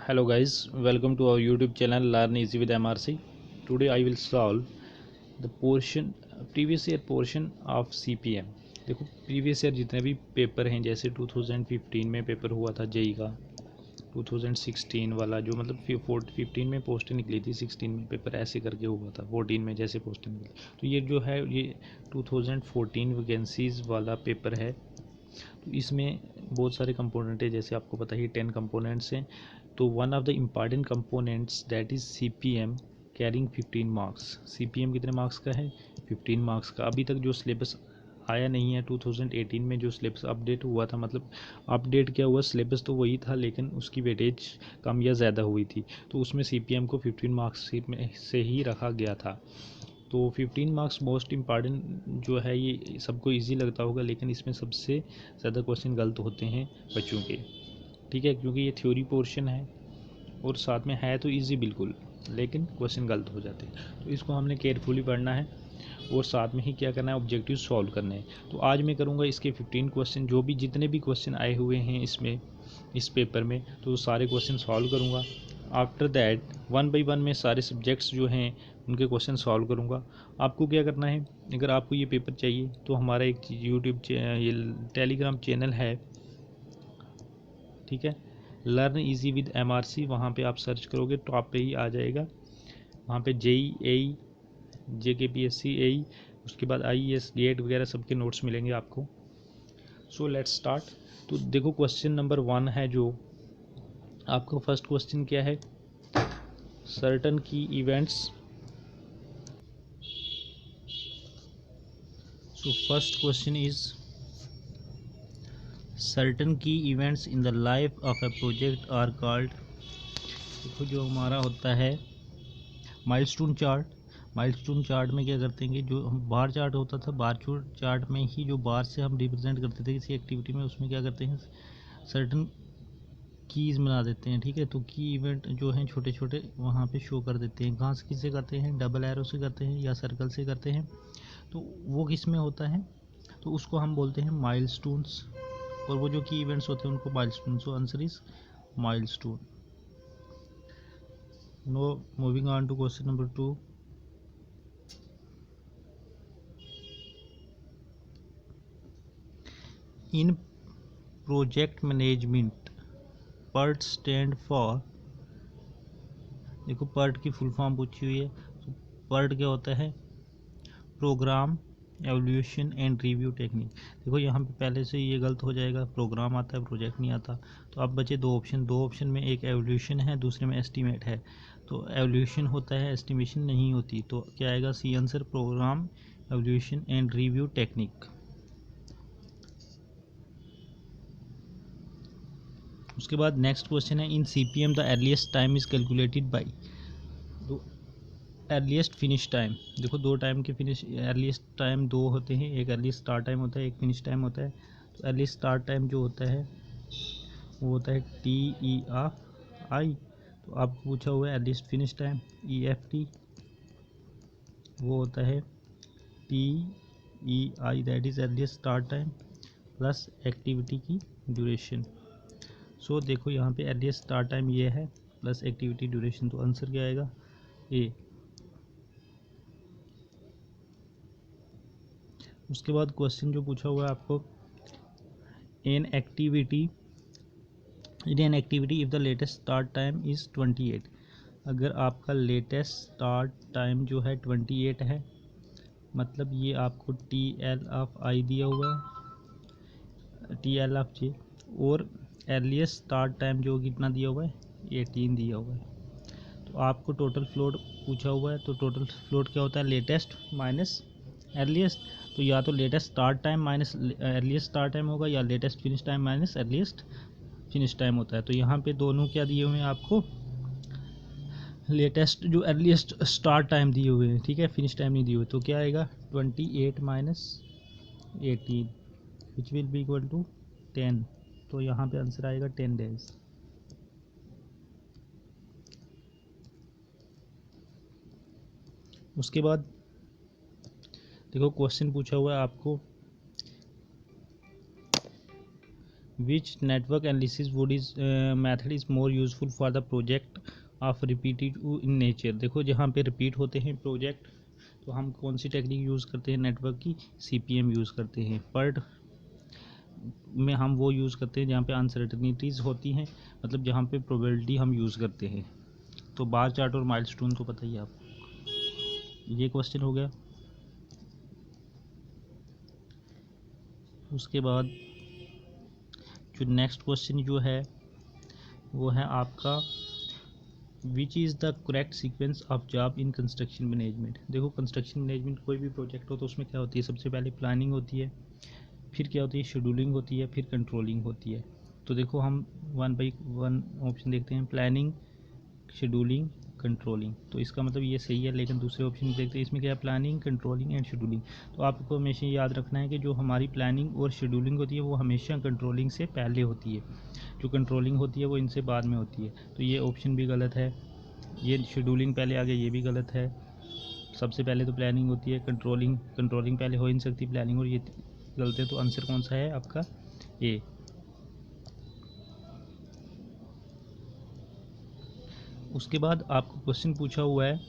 Hello guys, welcome to our YouTube channel Learn Easy with MRC. Today I will solve the previous year portion of CPM. देखो previous year जितने भी paper हैं, जैसे 2015 में paper हुआ था JEE का, 2016 वाला जो मतलब 15 में पोस्ट निकली थी, 16 में पेपर ऐसे करके हुआ था, 14 में जैसे पोस्ट निकली, तो ये जो है ये 2014 वैकेंसीज़ वाला पेपर है। तो इसमें बहुत सारे कंपोनेंट है, जैसे आपको पता ही 10 कंपोनेंट्स हैं। तो one of the important components that is CPM carrying 15 marks. CPM कितने मार्क्स का है? 15 मार्क्स का। अभी तक जो सिलेबस आया नहीं है, 2018 में जो सिलेबस अपडेट हुआ था, मतलब अपडेट क्या हुआ, सिलेबस तो वही था लेकिन उसकी वेटेज कम या ज़्यादा हुई थी, तो उसमें CPM को 15 मार्क्स से ही रखा गया था। तो 15 मार्क्स मोस्ट इम्पॉर्टेंट जो है, ये सबको इजी लगता होगा, लेकिन इसमें सबसे ज़्यादा क्वेश्चन गलत होते हैं बच्चों के, ठीक है, क्योंकि ये थ्योरी पोर्शन है और साथ में है तो इजी बिल्कुल, लेकिन क्वेश्चन गलत हो जाते हैं। तो इसको हमने केयरफुली पढ़ना है और साथ में ही क्या करना है, ऑब्जेक्टिव सॉल्व करने हैं। तो आज मैं करूँगा इसके 15 क्वेश्चन, जो भी जितने भी क्वेश्चन आए हुए हैं इसमें, इस पेपर में, तो सारे क्वेश्चन सॉल्व करूँगा। After that one by one में सारे सब्जेक्ट्स जो हैं उनके क्वेश्चन सॉल्व करूँगा। आपको क्या करना है, अगर आपको ये पेपर चाहिए तो हमारा एक यूट्यूब ये टेलीग्राम चैनल है, ठीक है, लर्न इजी विद MRC। वहाँ पे आप सर्च करोगे टॉप पे ही आ जाएगा। वहाँ पे JEE AE JKPSC AE, उसके बाद IES गेट वगैरह सबके नोट्स मिलेंगे आपको। So let's start. तो देखो क्वेश्चन नंबर 1 है जो आपका, फर्स्ट क्वेश्चन क्या है, certain key events. So first question is certain key events in the life of a project are called. देखो जो हमारा होता है माइलस्टोन चार्ट। माइलस्टोन चार्ट में क्या करते हैं कि जो हम बार चार्ट होता था, बार चार्ट में ही जो बार से हम रिप्रेजेंट करते थे किसी एक्टिविटी में, उसमें क्या करते हैं, सर्टन कीज़ बना देते हैं, ठीक है। तो की इवेंट जो हैं छोटे छोटे वहाँ पे शो कर देते हैं। कहाँ से किससे करते हैं, डबल एरो से करते हैं या सर्कल से करते हैं, तो वो किस में होता है, तो उसको हम बोलते हैं माइलस्टोन्स। और वो जो की इवेंट्स होते हैं उनको milestone. So answer is milestone. No moving on to question number 2। In project management PERT stand for. देखो PERT की फुल फॉर्म पूछी हुई है। तो PERT क्या होता है, programme evolution and review technique. देखो यहाँ पे पहले से ये गलत हो जाएगा, प्रोग्राम आता है प्रोजेक्ट नहीं आता। तो अब बचे दो ऑप्शन में एक एवोल्यूशन है, दूसरे में एस्टीमेट है। तो एवोल्यूशन होता है, एस्टिमेशन नहीं होती, तो क्या आएगा, C answer, programme evolution and review technique. उसके बाद नेक्स्ट क्वेश्चन है, in CPM the earliest time is calculated by. तो अर्लीस्ट फिनिश टाइम, देखो दो टाइम के फिनिश, अर्लीस्ट टाइम दो होते हैं, एक अर्लीस्ट स्टार्ट टाइम होता है, एक फिनिश टाइम होता है। तो अर्लीस्ट स्टार्ट टाइम जो होता है वो होता है TERI। तो आपको पूछा हुआ है अर्लीस्ट फिनिश टाइम EFT, वो होता है TEI, that is earliest start time plus activity की ड्यूरेशन। सो देखो यहाँ पे अर्लीस्ट स्टार्ट टाइम ये है प्लस एक्टिविटी ड्यूरेशन, तो आंसर क्या आएगा, ए। उसके बाद क्वेश्चन जो पूछा हुआ है आपको, in activity if the latest start time is 28। अगर आपका लेटेस्ट स्टार्ट टाइम जो है 28 है, मतलब ये आपको TL ऑफ I दिया हुआ है, TL ऑफ J, और अर्लीस्ट स्टार्ट टाइम जो कितना दिया हुआ है, 18 दिया हुआ है। तो आपको टोटल फ्लोट पूछा हुआ है, तो टोटल फ्लोट क्या होता है, लेटेस्ट माइनस अर्लीस्ट। तो या तो latest start time minus earliest start time होगा, या latest finish time minus earliest finish time होता है। तो यहाँ पे दोनों क्या दिए हुए हैं आपको, लेटेस्ट जो अर्लीस्ट स्टार्ट टाइम दिए हुए हैं, ठीक है, फिनिश टाइम नहीं दिए हुए। तो क्या आएगा, 28 minus 18 which will be equal to 10। तो यहाँ पे आंसर आएगा 10 डेज। उसके बाद देखो क्वेश्चन पूछा हुआ है आपको, which network analysis would is method is more useful for the project of repeated in nature. देखो जहाँ पे रिपीट होते हैं प्रोजेक्ट तो हम कौन सी टेक्निक यूज़ करते हैं नेटवर्क की, CPM यूज़ करते हैं। पर्ट में हम वो यूज़ करते हैं जहाँ पे अनसर्टनिटीज़ होती हैं, मतलब जहाँ पे प्रोबेबिलिटी हम यूज़ करते हैं। तो बार चार्ट और माइलस्टोन तो पता ही है आपको। ये क्वेश्चन हो गया। उसके बाद जो नेक्स्ट क्वेश्चन जो है वो है आपका which is the correct sequence of job in construction management. देखो कंस्ट्रक्शन मैनेजमेंट कोई भी प्रोजेक्ट हो तो उसमें क्या होती है, सबसे पहले प्लानिंग होती है, फिर क्या होती है शेड्यूलिंग होती है, फिर कंट्रोलिंग होती है। तो देखो हम वन बाई वन ऑप्शन देखते हैं, प्लानिंग, शेड्यूलिंग, कंट्रोलिंग। तो इसका मतलब ये सही है, लेकिन दूसरे ऑप्शन देखते हैं इसमें क्या है, प्लानिंग, कंट्रोलिंग एंड शेड्यूलिंग। तो आपको हमेशा याद रखना है कि जो हमारी प्लानिंग और शेड्यूलिंग होती है वो हमेशा कंट्रोलिंग से पहले होती है, जो कंट्रोलिंग होती है वो इनसे बाद में होती है। तो ये ऑप्शन भी गलत है, ये शेड्यूलिंग पहले आ गया ये भी गलत है। सबसे पहले तो प्लानिंग होती है, कंट्रोलिंग पहले हो ही नहीं सकती, प्लानिंग और ये गलत है। तो आंसर कौन सा है आपका, ए। उसके बाद आपको क्वेश्चन पूछा हुआ है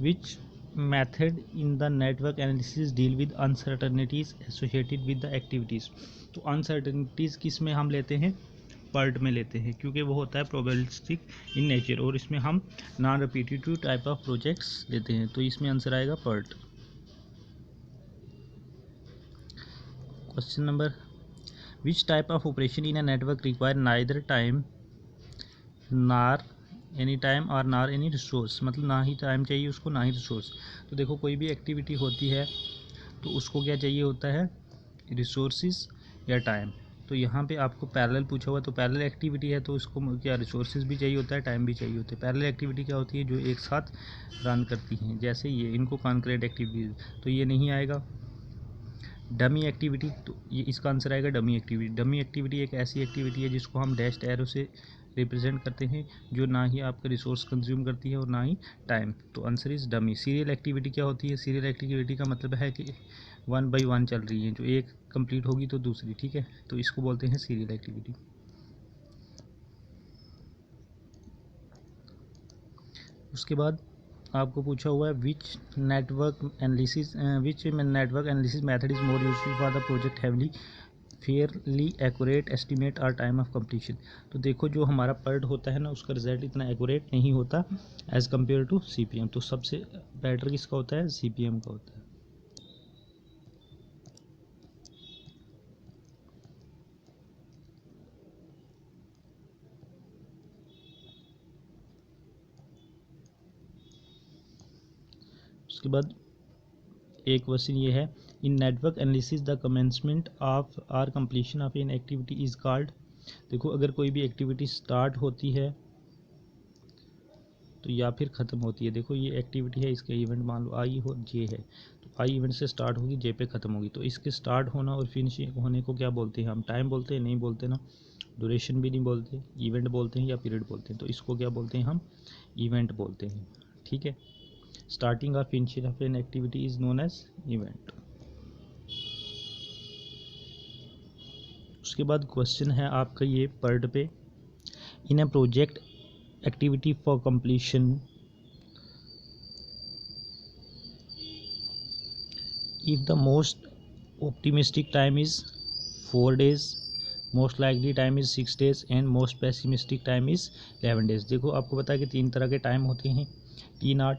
which method in the network analysis deal with uncertainties associated with the activities. तो अनसर्टनिटीज़ किस में हम लेते हैं, पर्ट में लेते हैं, क्योंकि वो होता है प्रोबेबिलिस्टिक इन नेचर और इसमें हम non repetitive type of projects लेते हैं। तो इसमें आंसर आएगा PERT. Question number which type of operation in a network require neither time nor any time और नार एनी रिसोर्स, मतलब ना ही टाइम चाहिए उसको ना ही रिसोर्स। तो देखो कोई भी एक्टिविटी होती है तो उसको क्या चाहिए होता है, रिसोर्सिस या टाइम। तो यहाँ पे आपको पैरेलल पूछा हुआ, तो पैरेलल एक्टिविटी है तो उसको क्या रिसोर्सेज भी चाहिए होता है, टाइम भी चाहिए होता है। पैरेलल एक्टिविटी क्या होती है, जो एक साथ रन करती हैं, जैसे ये इनको कॉन्करेंट एक्टिविटीज, तो ये नहीं आएगा। डमी एक्टिविटी, तो ये इसका आंसर आएगा डमी एक्टिविटी। डमी एक्टिविटी एक ऐसी एक्टिविटी है जिसको हम डैश्ड एरो से रिप्रेजेंट करते हैं, जो ना ही आपका रिसोर्स कंज्यूम करती है और ना ही टाइम। तो answer is dummy. Serial activity क्या होती है, सीरियल एक्टिविटी का मतलब है कि 1 बाई 1 चल रही है, जो एक कंप्लीट होगी तो दूसरी, ठीक है, तो इसको बोलते हैं सीरियल एक्टिविटी। उसके बाद आपको पूछा हुआ है which network analysis method is more useful for the project heavily fairly accurate estimate और टाइम ऑफ कंप्लीशन। तो देखो जो हमारा पर्ट होता है ना उसका रिजल्ट इतना एक्यूरेट नहीं होता एज़ कम्पेयर टू CPM। तो सबसे बेटर किसका होता है, CPM का होता है। उसके बाद एक क्वेश्चन ये है, in network analysis the commencement of or completion of an activity is called. देखो अगर कोई भी एक्टिविटी स्टार्ट होती है तो या फिर ख़त्म होती है, देखो ये एक्टिविटी है, इसका इवेंट मान लो आई हो जे है, तो आई इवेंट से स्टार्ट होगी जे पे ख़त्म होगी, तो इसके स्टार्ट होना और फिनिशिंग होने को क्या बोलते हैं हम, टाइम बोलते हैं, नहीं बोलते ना, ड्यूरेशन भी नहीं बोलते, इवेंट बोलते हैं या पीरियड बोलते हैं। तो इसको क्या बोलते हैं हम, इवेंट बोलते हैं, ठीक है। स्टार्टिंग और finishing of an activity is known as event. उसके बाद क्वेश्चन है आपका ये पर्ड पे, in a project activity for completion if the most optimistic time is 4 days, most likely time is 6 days and most pessimistic time is 11 days। देखो आपको पता है कि 3 तरह के टाइम होते हैं, T0,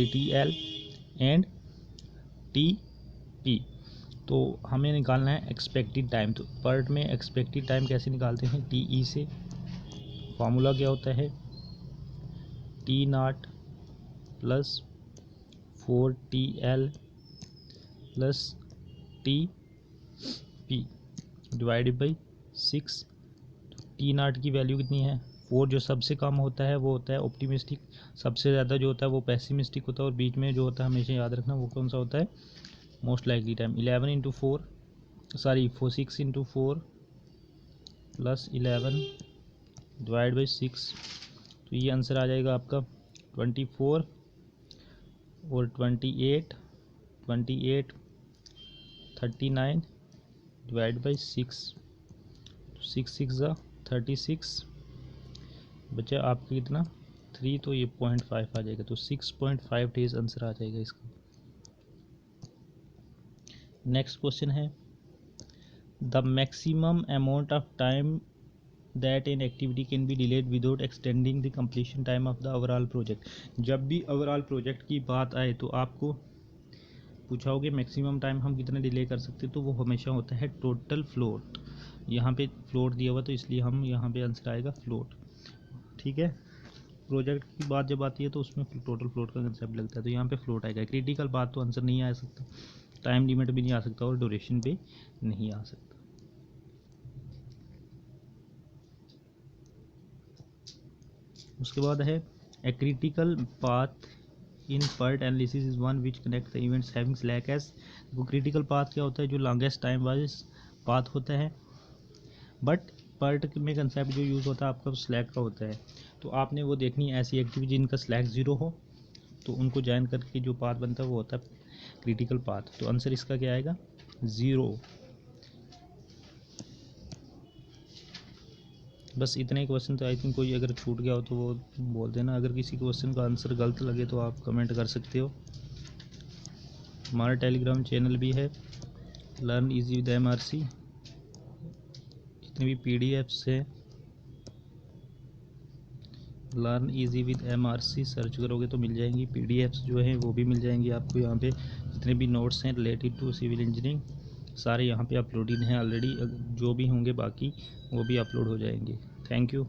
TL एंड TP। तो हमें निकालना है एक्सपेक्टेड टाइम। तो पर्ट में एक्सपेक्टेड टाइम कैसे निकालते हैं, TE से। फार्मूला क्या होता है, T0 plus 4TL plus TP divided by 6। T0 की वैल्यू कितनी है, 4। जो सबसे कम होता है वो होता है ऑप्टिमिस्टिक, सबसे ज़्यादा जो होता है वो पेसिमिस्टिक होता है, और बीच में जो होता है हमेशा याद रखना वो कौन सा होता है, most likely time. 6 into 4 plus 11 divide by 6, तो ये आंसर आ जाएगा आपका 24 और 28 39 डिवाइड बाई 6, 6 6 36, बचा आपका कितना 3, तो ये 0.5 आ जाएगा, तो 6.5 डेज आंसर आ जाएगा इसका। नेक्स्ट क्वेश्चन है the maximum amount of time that an activity can be delayed without extending the completion time of the overall project. जब भी ओवरऑल प्रोजेक्ट की बात आए तो आपको पूछा होगा मैक्सिमम टाइम हम कितना डिले कर सकते हैं, तो वो हमेशा होता है टोटल फ्लोट। यहाँ पे फ्लोट दिया हुआ तो इसलिए हम यहाँ पे आंसर आएगा फ्लोट। ठीक है, प्रोजेक्ट की बात जब आती है तो उसमें टोटल फ्लोट का कंसेप्ट लगता है, तो यहाँ पे फ्लोट आएगा। क्रिटिकल बात तो आंसर नहीं आ सकता, टाइम लिमिट भी नहीं आ सकता और ड्यूरेशन पे नहीं आ सकता। उसके बाद है a critical path in PERT analysis is one which connect the events having slack edge. वो क्रिटिकल पाथ क्या होता है, जो लॉन्गेस्ट टाइम वाइज पाथ होता है, बट पर्ट में कंसेप्ट जो यूज़ होता है आपका स्लैक का होता है। तो आपने वो देखनी है ऐसी एक्टिविटी जिनका स्लैक 0 हो, तो उनको ज्वाइन करके जो पाथ बनता है वो होता है क्रिटिकल पाथ। तो आंसर इसका क्या आएगा 0। बस इतने क्वेश्चन तो आई थिंक कोई अगर छूट गया हो तो वो बोल देना। अगर किसी क्वेश्चन का आंसर गलत लगे तो आप कमेंट कर सकते हो। हमारा टेलीग्राम चैनल भी है लर्न इजी विद MRC। जितने भी PDFs है learn easy with MRC search करोगे तो मिल जाएंगी। PDFs जो हैं वो भी मिल जाएंगी आपको यहाँ पे। जितने भी नोट्स हैं रिलेटेड टू सिविल इंजीनियरिंग सारे यहाँ पे अपलोडेड हैं ऑलरेडी, जो भी होंगे बाकी वो भी अपलोड हो जाएंगे। Thank you.